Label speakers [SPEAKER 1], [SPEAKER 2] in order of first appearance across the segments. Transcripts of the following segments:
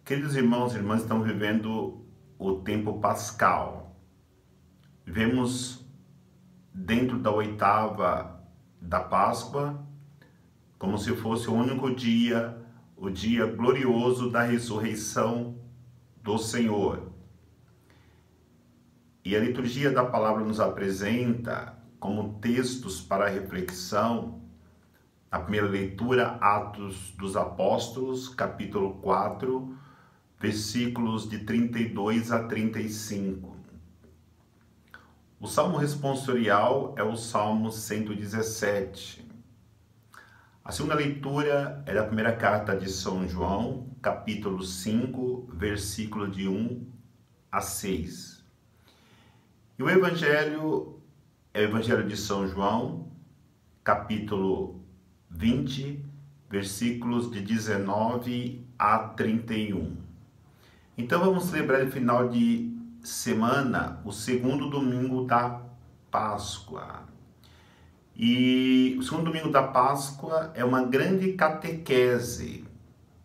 [SPEAKER 1] Queridos irmãos e irmãs, estamos vivendo o tempo pascal. Vivemos dentro da oitava da Páscoa, como se fosse o único dia, o dia glorioso da ressurreição do Senhor. E a liturgia da palavra nos apresenta como textos para reflexão a primeira leitura, Atos dos Apóstolos, capítulo 4, versículos de 32 a 35. O salmo responsorial é o Salmo 117. A segunda leitura é da primeira carta de São João, capítulo 5, versículo de 1 a 6. E o Evangelho é o Evangelho de São João, capítulo 20, versículos de 19 a 31. Então vamos celebrar no final de semana o segundo domingo da Páscoa. E o segundo domingo da Páscoa é uma grande catequese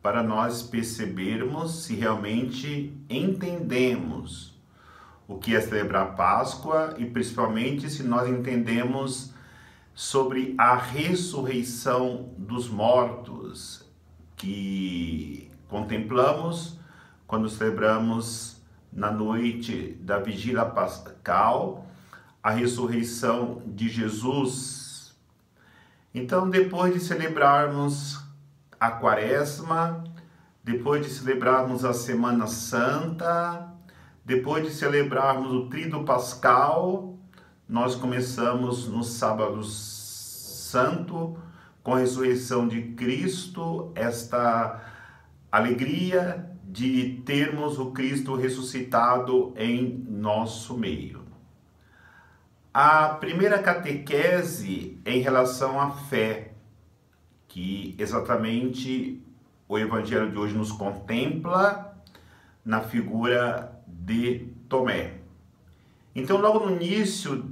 [SPEAKER 1] para nós percebermos se realmente entendemos o que é celebrar a Páscoa e principalmente se nós entendemos sobre a ressurreição dos mortos que contemplamos quando celebramos na noite da vigília pascal a ressurreição de Jesus. Então, depois de celebrarmos a Quaresma, depois de celebrarmos a Semana Santa, depois de celebrarmos o Tríduo Pascal, nós começamos no Sábado Santo, com a ressurreição de Cristo, esta alegria de termos o Cristo ressuscitado em nosso meio. A primeira catequese é em relação à fé, que exatamente o Evangelho de hoje nos contempla na figura de Tomé. Então, logo no início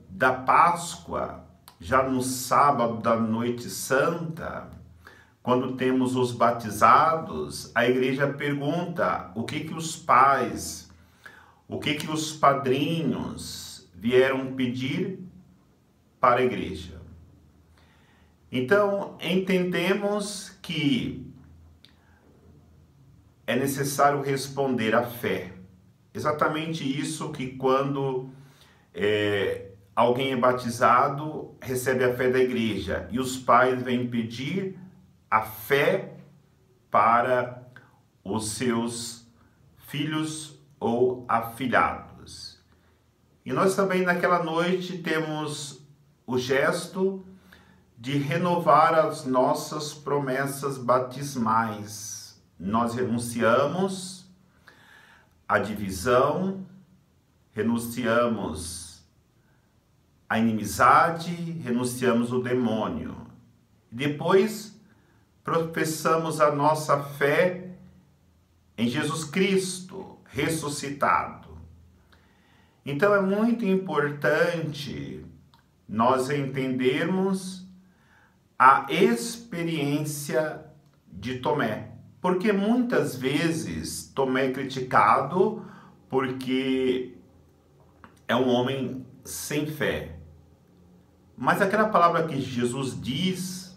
[SPEAKER 1] da Páscoa, já no sábado da noite santa, quando temos os batizados, a igreja pergunta o que os pais, o que os padrinhos vieram pedir para a igreja. Então, entendemos que é necessário responder à fé. Exatamente isso que quando alguém é batizado, recebe a fé da igreja e os pais vêm pedir a fé para os seus filhos ou afilhados. E nós também naquela noite temos o gesto de renovar as nossas promessas batismais. Nós renunciamos à divisão, renunciamos à inimizade, renunciamos ao demônio. Depois professamos a nossa fé em Jesus Cristo ressuscitado. Então é muito importante nós entendermos a experiência de Tomé, porque muitas vezes Tomé é criticado porque é um homem sem fé. Mas aquela palavra que Jesus diz,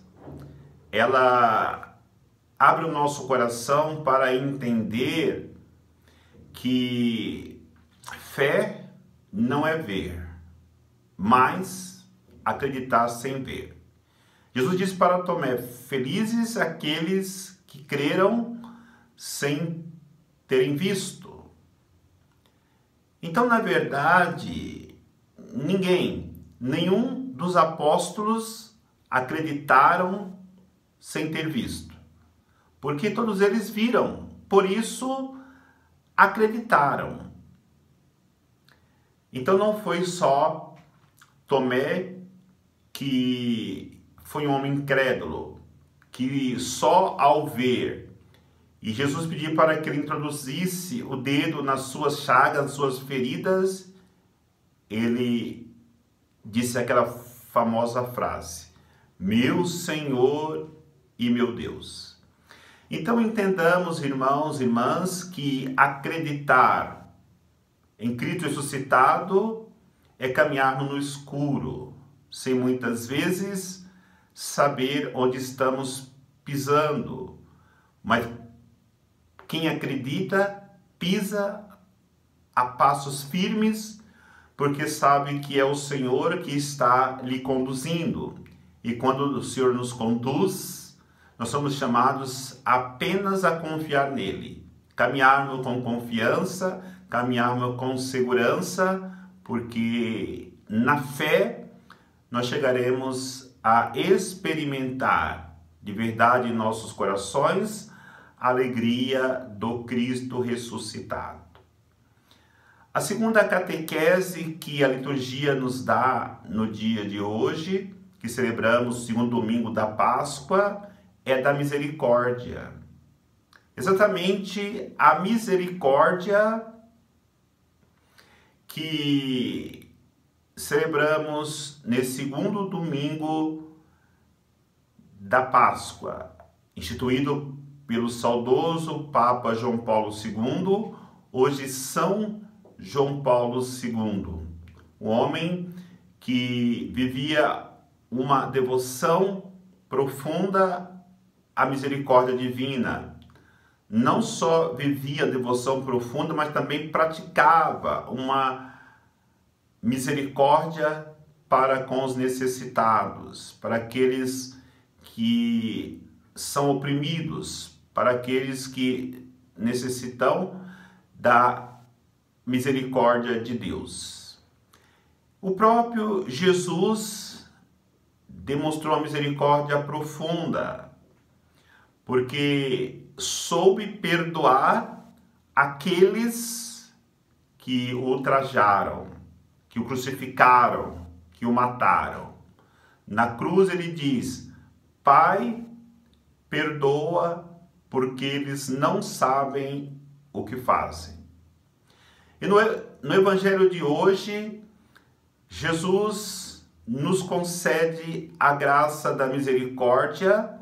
[SPEAKER 1] ela abre o nosso coração para entender que fé não é ver, mas acreditar sem ver. Jesus disse para Tomé: felizes aqueles que creram sem terem visto. Então, na verdade, nenhum dos apóstolos acreditaram sem ter visto, porque todos eles viram, por isso acreditaram. Então não foi só Tomé que foi um homem incrédulo, que só ao ver, e Jesus pediu para que ele introduzisse o dedo nas suas chagas, nas suas feridas, ele disse aquela famosa frase: meu Senhor e meu Deus. Então entendamos, irmãos e irmãs, que acreditar em Cristo ressuscitado é caminharmos no escuro, sem muitas vezes saber onde estamos pisando. Mas quem acredita pisa a passos firmes, porque sabe que é o Senhor que está lhe conduzindo. E quando o Senhor nos conduz, nós somos chamados apenas a confiar nele. Caminharmos com confiança, caminharmos com segurança, porque na fé nós chegaremos a experimentar de verdade em nossos corações a alegria do Cristo ressuscitado. A segunda catequese que a liturgia nos dá no dia de hoje, que celebramos o segundo domingo da Páscoa, é da misericórdia. Exatamente a misericórdia que celebramos nesse segundo domingo da Páscoa, instituído pelo saudoso Papa João Paulo II, hoje São João Paulo II, um homem que vivia uma devoção profunda à misericórdia divina. Não só vivia devoção profunda, mas também praticava uma misericórdia para com os necessitados, para aqueles que são oprimidos, para aqueles que necessitam da misericórdia de Deus. O próprio Jesus demonstrou a misericórdia profunda, porque soube perdoar aqueles que o ultrajaram, que o crucificaram, que o mataram. Na cruz ele diz: Pai, perdoa, porque eles não sabem o que fazem. E no Evangelho de hoje, Jesus nos concede a graça da misericórdia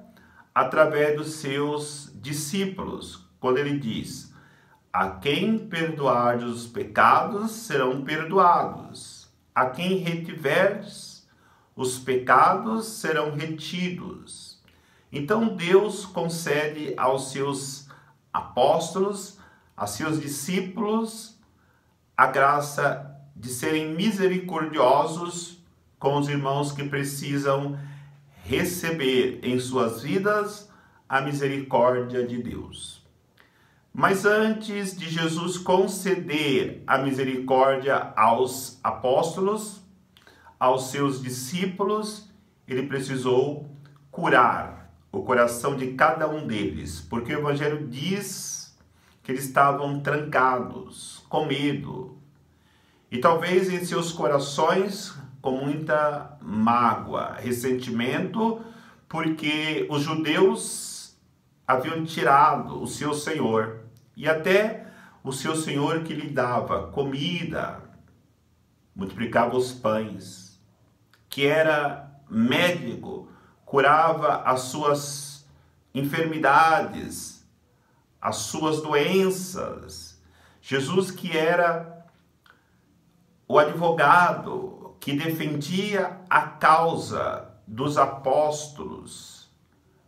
[SPEAKER 1] através dos seus discípulos, quando ele diz: a quem perdoardes os pecados, serão perdoados. A quem retiverdes os pecados, serão retidos. Então Deus concede aos seus apóstolos, a seus discípulos, a graça de serem misericordiosos com os irmãos que precisam receber em suas vidas a misericórdia de Deus. Mas antes de Jesus conceder a misericórdia aos apóstolos, aos seus discípulos, ele precisou curar o coração de cada um deles, porque o Evangelho diz que eles estavam trancados, com medo, e talvez em seus corações com muita mágoa, ressentimento, porque os judeus haviam tirado o seu Senhor, e até o seu Senhor que lhe dava comida, multiplicava os pães, que era médico, curava as suas enfermidades, as suas doenças. Jesus, que era o advogado que defendia a causa dos apóstolos,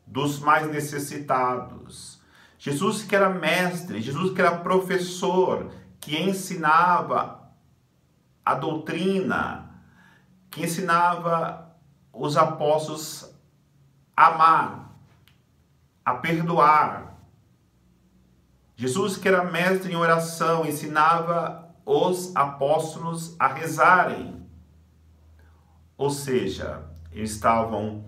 [SPEAKER 1] dos mais necessitados. Jesus, que era mestre, Jesus, que era professor, que ensinava a doutrina, que ensinava os apóstolos a amar, a perdoar. Jesus, que era mestre em oração, ensinava os apóstolos a rezarem. Ou seja, eles estavam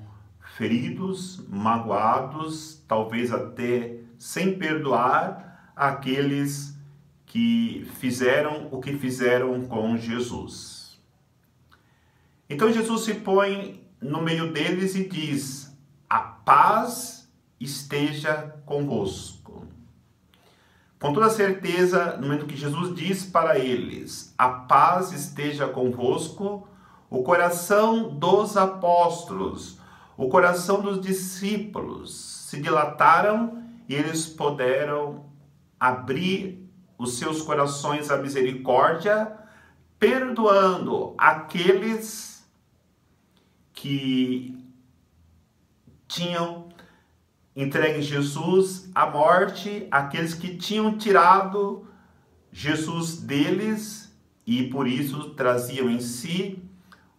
[SPEAKER 1] feridos, magoados, talvez até sem perdoar aqueles que fizeram o que fizeram com Jesus. Então Jesus se põe no meio deles e diz: a paz esteja convosco. Com toda certeza, no momento que Jesus diz para eles: a paz esteja convosco, o coração dos apóstolos, o coração dos discípulos se dilataram e eles puderam abrir os seus corações à misericórdia, perdoando aqueles que tinham entregue Jesus à morte, aqueles que tinham tirado Jesus deles e por isso traziam em si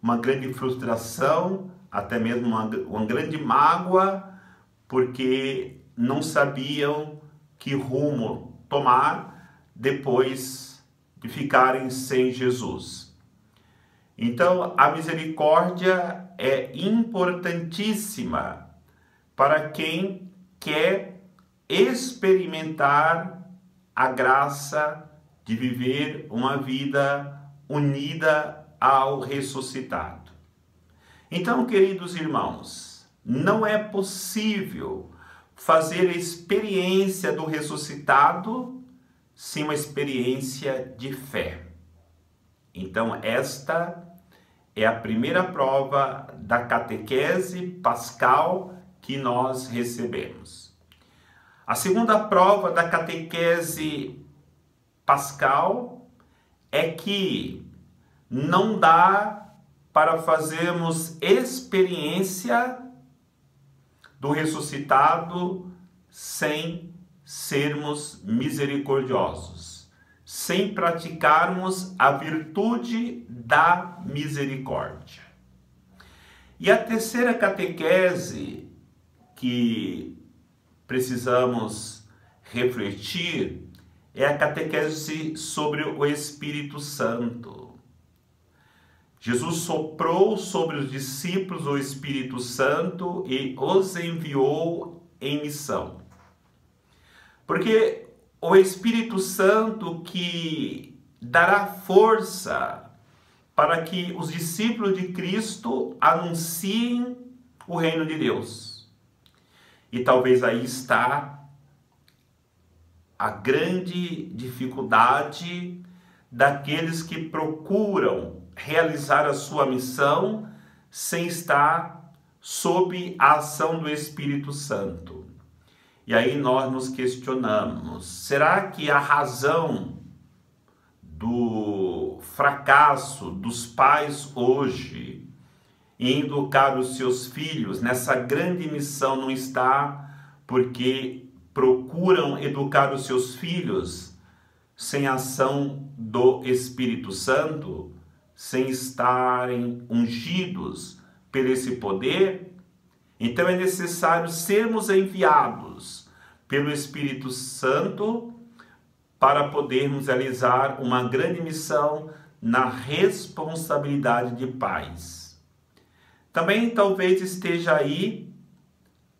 [SPEAKER 1] uma grande frustração, até mesmo uma grande mágoa, porque não sabiam que rumo tomar depois de ficarem sem Jesus. Então, a misericórdia é importantíssima para quem quer experimentar a graça de viver uma vida unida ao ressuscitado. Então, queridos irmãos, não é possível fazer a experiência do ressuscitado sem uma experiência de fé. Então, esta é a primeira prova da catequese pascal que nós recebemos. A segunda prova da catequese pascal é que não dá para fazermos experiência do ressuscitado sem sermos misericordiosos, sem praticarmos a virtude da misericórdia. E a terceira catequese que precisamos refletir é a catequese sobre o Espírito Santo. Jesus soprou sobre os discípulos o Espírito Santo e os enviou em missão. Porque o Espírito Santo que dará força para que os discípulos de Cristo anunciem o reino de Deus. E talvez aí está a grande dificuldade daqueles que procuram realizar a sua missão sem estar sob a ação do Espírito Santo. E aí nós nos questionamos, será que a razão do fracasso dos pais hoje em educar os seus filhos nessa grande missão não está porque procuram educar os seus filhos sem a ação do Espírito Santo, sem estarem ungidos por esse poder? Então é necessário sermos enviados pelo Espírito Santo para podermos realizar uma grande missão na responsabilidade de pais. Também talvez esteja aí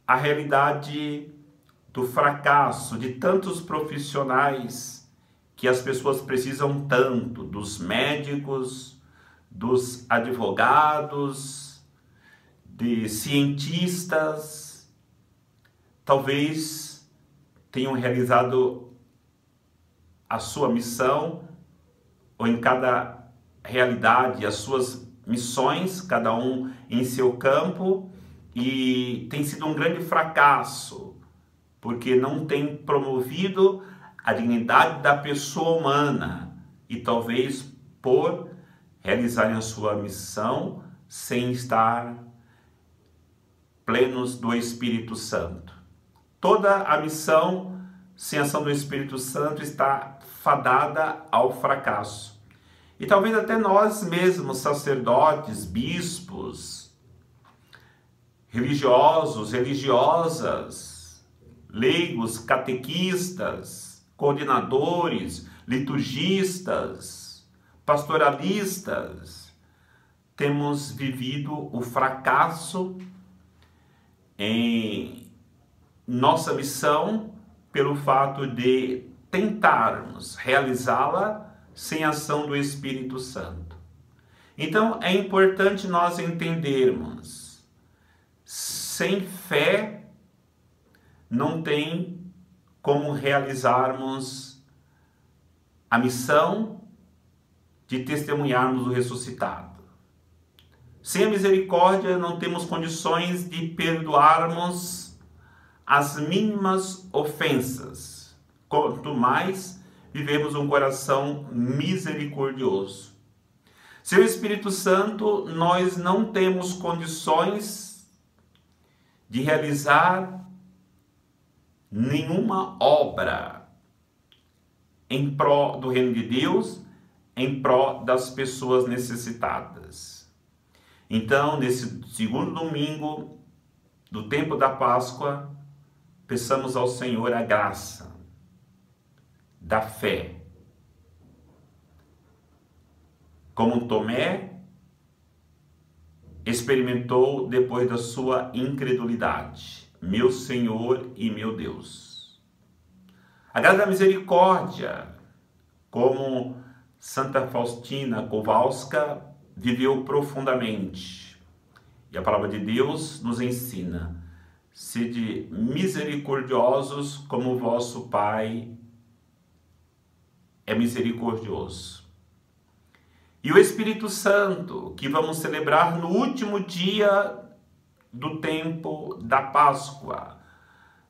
[SPEAKER 1] a realidade do fracasso de tantos profissionais que as pessoas precisam tanto, dos médicos, dos advogados, de cientistas. Talvez tenham realizado a sua missão, ou em cada realidade as suas missões, cada um em seu campo, e tem sido um grande fracasso, porque não tem promovido a dignidade da pessoa humana, e talvez por realizarem a sua missão sem estar plenos do Espírito Santo. Toda a missão sem a ação do Espírito Santo está fadada ao fracasso. E talvez até nós mesmos, sacerdotes, bispos, religiosos, religiosas, leigos, catequistas, coordenadores, liturgistas, pastoralistas, temos vivido o fracasso em nossa missão pelo fato de tentarmos realizá-la sem a ação do Espírito Santo. Então é importante nós entendermos, sem fé não tem como realizarmos a missão de testemunharmos o ressuscitado. Sem a misericórdia não temos condições de perdoarmos as mínimas ofensas, quanto mais vivemos um coração misericordioso. Seu Espírito Santo, nós não temos condições de realizar nenhuma obra em prol do reino de Deus, em prol das pessoas necessitadas. Então, nesse segundo domingo do tempo da Páscoa, peçamos ao Senhor a graça da fé. Como Tomé experimentou depois da sua incredulidade. Meu Senhor e meu Deus. A graça da misericórdia, como Santa Faustina Kowalska viveu profundamente. E a palavra de Deus nos ensina: sede misericordiosos como o vosso Pai é misericordioso. E o Espírito Santo, que vamos celebrar no último dia do tempo da Páscoa,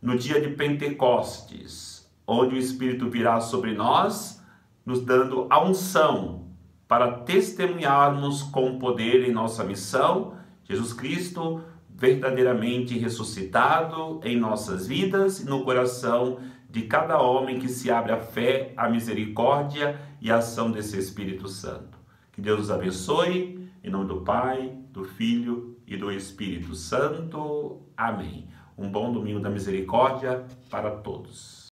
[SPEAKER 1] no dia de Pentecostes, onde o Espírito virá sobre nós, nos dando a unção para testemunharmos com poder em nossa missão, Jesus Cristo verdadeiramente ressuscitado em nossas vidas e no coração de cada homem que se abre à fé, à misericórdia e à ação desse Espírito Santo. Que Deus os abençoe, em nome do Pai, do Filho e do Espírito Santo. Amém. Um bom domingo da misericórdia para todos.